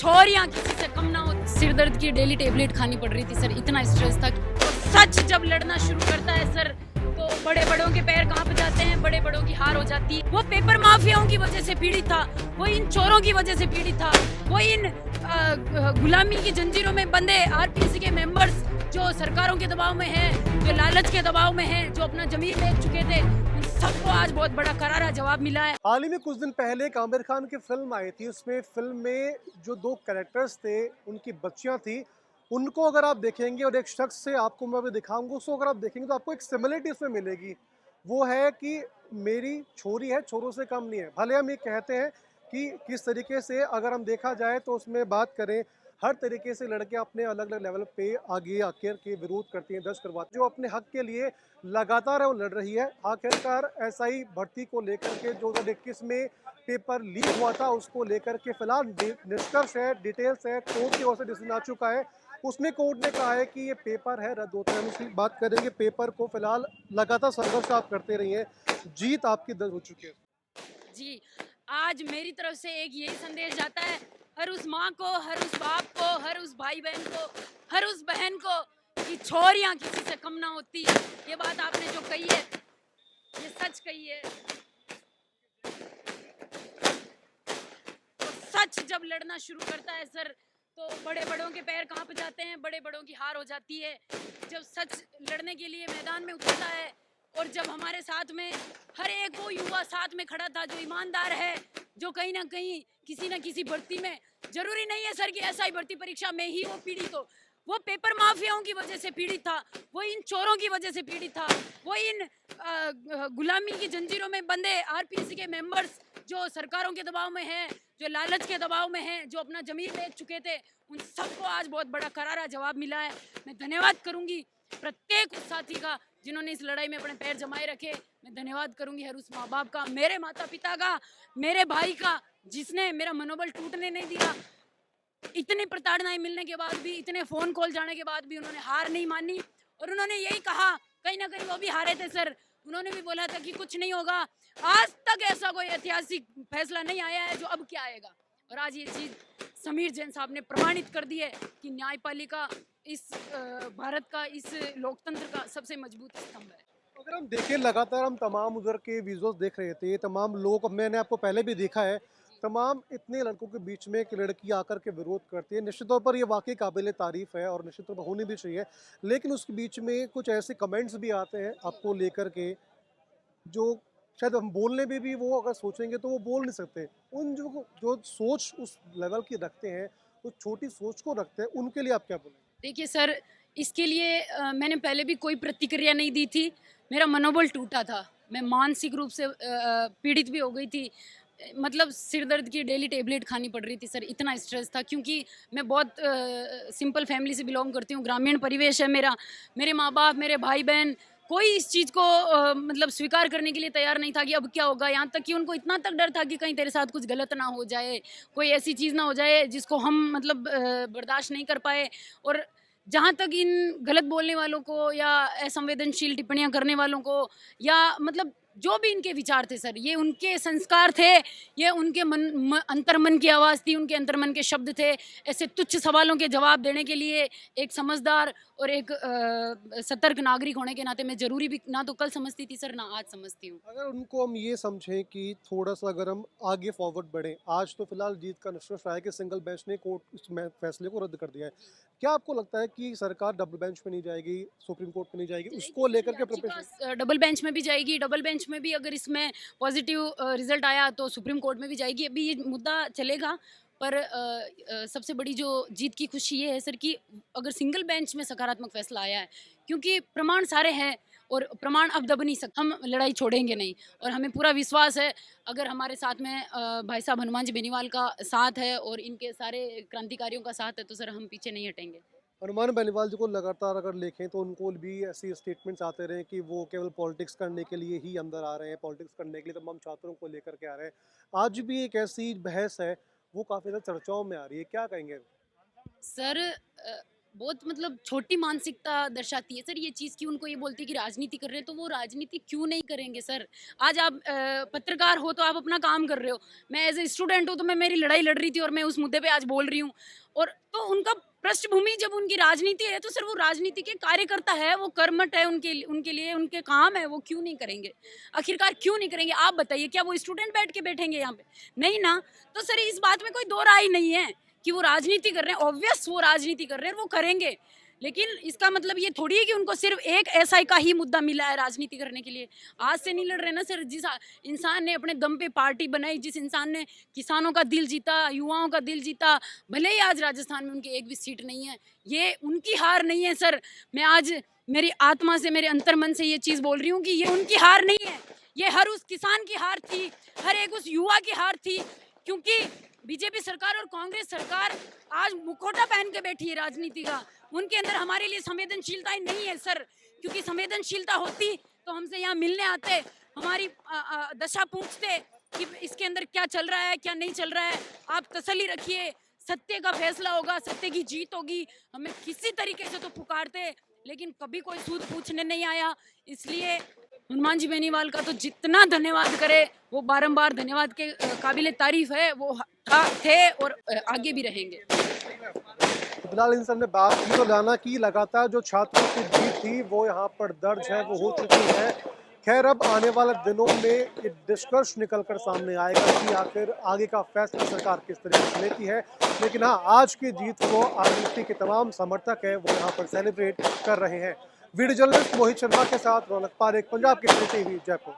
छोरियां किसी से कम ना हो। सिर दर्द की डेली टेबलेट खानी पड़ रही थी सर, इतना स्ट्रेस था। तो सच जब लड़ना शुरू करता है सर, तो बड़े बड़ों के पैर कांप जाते हैं, बड़े बड़ों की हार हो जाती है। वो पेपर माफियाओं की वजह से पीड़ित था, वो इन चोरों की वजह से पीड़ित था, वो इन गुलामी की जंजीरों में बंधे आरपीसी के मेंबर्स जो सरकारों के दबाव में हैं, जो लालच के दबाव में हैं, जो अपना जमीन बेच चुके थे, उन सबको आज बहुत बड़ा करारा जवाब मिला है। हाल ही में कुछ दिन पहले एक आमिर खान की फिल्म आई थी। उसमें फिल्म में जो दो कैरेक्टर्स थे, उनकी बच्चियां थी, उनको अगर आप देखेंगे और एक शख्स से आपको मैं अभी दिखाऊंगा, उसको अगर आप देखेंगे तो आपको एक सिमिलरिटी उसमें मिलेगी। वो है कि मेरी छोरी है, छोरों से कम नहीं है। भले हम ये कहते हैं कि किस तरीके से अगर हम देखा जाए तो उसमें बात करें, हर तरीके से लड़कियां अपने अलग अलग लेवल पे आगे आकर के विरोध करती हैं, दर्ज करवाती हैं, जो अपने हक के लिए लगातार वो लड़ रही है। आखिरकार एसआई भर्ती को लेकर के 2021 में पेपर लीक हुआ था, उसको लेकर के फिलहाल निष्कर्ष है, डिटेल्स है, कोर्ट की ओर से डिसीजन आ चुका है। उसमें कोर्ट ने कहा है कि ये पेपर है रद्द होता है। हम उसकी बात करेंगे, पेपर को फिलहाल लगातार संघर्ष आप करते रहिए, जीत आपकी दर्ज हो चुकी है। जी, आज मेरी तरफ से एक यही संदेश जाता है हर उस माँ को, हर उस बाप को, हर उस भाई बहन को, हर उस बहन को कि छोरियां किसी से कम ना होती। ये बात आपने जो कही है, ये सच कही है। तो सच जब लड़ना शुरू करता है सर, तो बड़े बड़ों के पैर कांप जाते हैं, बड़े बड़ों की हार हो जाती है। जब सच लड़ने के लिए मैदान में उतरता है, और जब हमारे साथ में हर एक वो युवा साथ में खड़ा था जो ईमानदार है, जो कहीं ना कहीं किसी न किसी भर्ती में, जरूरी नहीं है सर कि एसआई भर्ती परीक्षा में ही वो पीड़ित हो, वो पेपर माफियाओं की वजह से पीड़ित था, वो इन चोरों की वजह से पीड़ित था, वो इन गुलामी की जंजीरों में बंधे आरपीसी के मेंबर्स जो सरकारों के दबाव में हैं, जो लालच के दबाव में हैं, जो अपना जमीन बेच चुके थे, उन सबको आज बहुत बड़ा करारा जवाब मिला है। मैं धन्यवाद करूंगी प्रत्येक उस साथी का जिन्होंने इस लड़ाई में अपने पैर जमाए रखे। मैं धन्यवाद करूंगी हर उस माँ बाप का, मेरे माता पिता का, मेरे भाई का, जिसने मेरा मनोबल टूटने नहीं दिया। इतनी प्रताड़नाएं मिलने के बाद भी, इतने फोन कॉल जाने के बाद भी उन्होंने हार नहीं मानी, और उन्होंने यही कहा, कहीं ना कहीं वो भी हारे थे सर, उन्होंने भी बोला था कि कुछ नहीं होगा। आज तक ऐसा कोई ऐतिहासिक फैसला नहीं आया है जो अब क्या आएगा, और आज ये चीज समीर जैन साहब ने प्रमाणित कर दी है कि न्यायपालिका इस भारत का, इस लोकतंत्र का सबसे मजबूत स्तंभ है। अगर हम देखें, लगातार हम तमाम उधर के विजुअल्स देख रहे थे, तमाम लोग, मैंने आपको पहले भी देखा है, तमाम इतने लड़कों के बीच में एक लड़की आकर के विरोध करती है। निश्चित तौर पर ये वाकई काबिल तारीफ है और निश्चित तौर पर होनी भी चाहिए। लेकिन उसके बीच में कुछ ऐसे कमेंट्स भी आते हैं आपको लेकर के, जो शायद हम बोलने में भी वो अगर सोचेंगे तो वो बोल नहीं सकते। उन जो जो सोच उस लेवल की रखते हैं, उस छोटी सोच को रखते हैं, उनके लिए आप क्या बोलेंगे? देखिए सर, इसके लिए मैंने पहले भी कोई प्रतिक्रिया नहीं दी थी। मेरा मनोबल टूटा था, मैं मानसिक रूप से पीड़ित भी हो गई थी। मतलब सिर दर्द की डेली टेबलेट खानी पड़ रही थी सर, इतना स्ट्रेस था, क्योंकि मैं बहुत सिंपल फैमिली से बिलोंग करती हूँ, ग्रामीण परिवेश है मेरा। मेरे माँ बाप, मेरे भाई बहन, कोई इस चीज़ को मतलब स्वीकार करने के लिए तैयार नहीं था कि अब क्या होगा। यहाँ तक कि उनको इतना तक डर था कि कहीं तेरे साथ कुछ गलत ना हो जाए, कोई ऐसी चीज़ ना हो जाए जिसको हम मतलब बर्दाश्त नहीं कर पाए। और जहाँ तक इन गलत बोलने वालों को या असंवेदनशील टिप्पणियाँ करने वालों को, या मतलब जो भी इनके विचार थे सर, ये उनके संस्कार थे, ये उनके अंतर्मन की आवाज़ थी, उनके अंतर्मन के शब्द थे। ऐसे तुच्छ सवालों के जवाब देने के लिए एक समझदार और एक सतर्क नागरिक होने के नाते मैं ज़रूरी भी ना तो कल समझती थी सर, ना आज समझती हूँ। अगर उनको हम ये समझें कि थोड़ा-सा अगर हम आगे फॉरवर्ड बढ़ें, आज तो फिलहाल जीत का निष्कर्ष आया कि सिंगल बेंच ने कोर्ट इस फैसले को रद्द कर दिया है। क्या आपको लगता है कि सरकार डबल बेंच पे नहीं जाएगी, सुप्रीम कोर्ट पे नहीं जाएगी, जाएगी उसको सर, लेकर के प्रिपरेशन? याचिका डबल बेंच में भी जाएगी, डबल बेंच में भी अगर इसमें पॉजिटिव रिजल्ट आया तो सुप्रीम कोर्ट में भी जाएगी। अभी ये मुद्दा चलेगा, पर सबसे बड़ी जो जीत की खुशी ये है सर कि अगर सिंगल बेंच में सकारात्मक फैसला आया है, क्योंकि प्रमाण सारे हैं और प्रमाण अब दब नहीं सकते, हम लड़ाई छोड़ेंगे नहीं। और हमें पूरा विश्वास है, अगर हमारे साथ में भाई साहब हनुमान जी बेनीवाल का साथ है और इनके सारे क्रांतिकारियों का साथ है, तो सर हम पीछे नहीं हटेंगे। हनुमान बेनीवाल जी को लगातार अगर देखें तो उनको भी ऐसी स्टेटमेंट्स आते रहे कि वो केवल पॉलिटिक्स करने के लिए ही अंदर आ रहे हैं, पॉलिटिक्स करने के लिए तमाम छात्रों को लेकर के आ रहे हैं। आज भी एक ऐसी बहस है, वो काफ़ी ज़्यादा चर्चाओं में आ रही है, क्या कहेंगे? सर बहुत मतलब छोटी मानसिकता दर्शाती है सर ये चीज़ कि उनको ये बोलती है कि राजनीति कर रहे हैं तो वो राजनीति क्यों नहीं करेंगे सर। आज आप पत्रकार हो तो आप अपना काम कर रहे हो, मैं एज ए स्टूडेंट हूँ तो मैं मेरी लड़ाई लड़ रही थी और मैं उस मुद्दे पे आज बोल रही हूँ। और तो उनका पृष्ठभूमि जब उनकी राजनीति है तो सर वो राजनीति के कार्यकर्ता है, वो कर्मठ है, उनके लिए उनके काम है, वो क्यों नहीं करेंगे? आखिरकार क्यों नहीं करेंगे आप बताइए? क्या वो स्टूडेंट बैठ के बैठेंगे यहाँ पे? नहीं ना। तो सर इस बात में कोई दो राय नहीं है कि वो राजनीति कर रहे हैं, ऑब्वियस वो राजनीति कर रहे हैं, वो करेंगे। लेकिन इसका मतलब ये थोड़ी है कि उनको सिर्फ एक एसआई का ही मुद्दा मिला है राजनीति करने के लिए। आज से नहीं लड़ रहे ना सर, जिस इंसान ने अपने दम पे पार्टी बनाई, जिस इंसान ने किसानों का दिल जीता, युवाओं का दिल जीता, भले ही आज राजस्थान में उनकी एक भी सीट नहीं है, ये उनकी हार नहीं है सर। मैं आज मेरी आत्मा से, मेरे अंतर्मन से ये चीज़ बोल रही हूँ कि ये उनकी हार नहीं है, ये हर उस किसान की हार थी, हर एक उस युवा की हार थी। क्योंकि बीजेपी सरकार और कांग्रेस सरकार आज मुखौटा पहन के बैठी है राजनीति का, उनके अंदर हमारे लिए संवेदनशीलता ही नहीं है सर। क्योंकि संवेदनशीलता होती तो हमसे यहाँ मिलने आते, हमारी दशा पूछते कि इसके अंदर क्या चल रहा है, क्या नहीं चल रहा है। आप तसल्ली रखिए, सत्य का फैसला होगा, सत्य की जीत होगी। हमें किसी तरीके से तो पुकारते, लेकिन कभी कोई सूद पूछने नहीं आया। इसलिए हनुमान जी बेनीवाल का तो जितना धन्यवाद करे वो बारंबार धन्यवाद के काबिले तारीफ है, वो थे और आगे भी रहेंगे। फिलहाल इन सब ने बात की तो जाना कि लगातार जो छात्रों की जीत थी वो यहाँ पर दर्ज है, वो हो चुकी है। खैर अब आने वाले दिनों में ये निष्कर्ष निकल कर सामने आएगा कि आखिर आगे का फैसला सरकार किस तरीके से लेती है। लेकिन हाँ, आज की जीत को आरएलपी के तमाम समर्थक है वो यहाँ पर सेलिब्रेट कर रहे हैं। वीडियो जर्नलिस्ट मोहित शर्मा के साथ रौनक पारेख, पंजाब केसरी टीवी, जयपुर।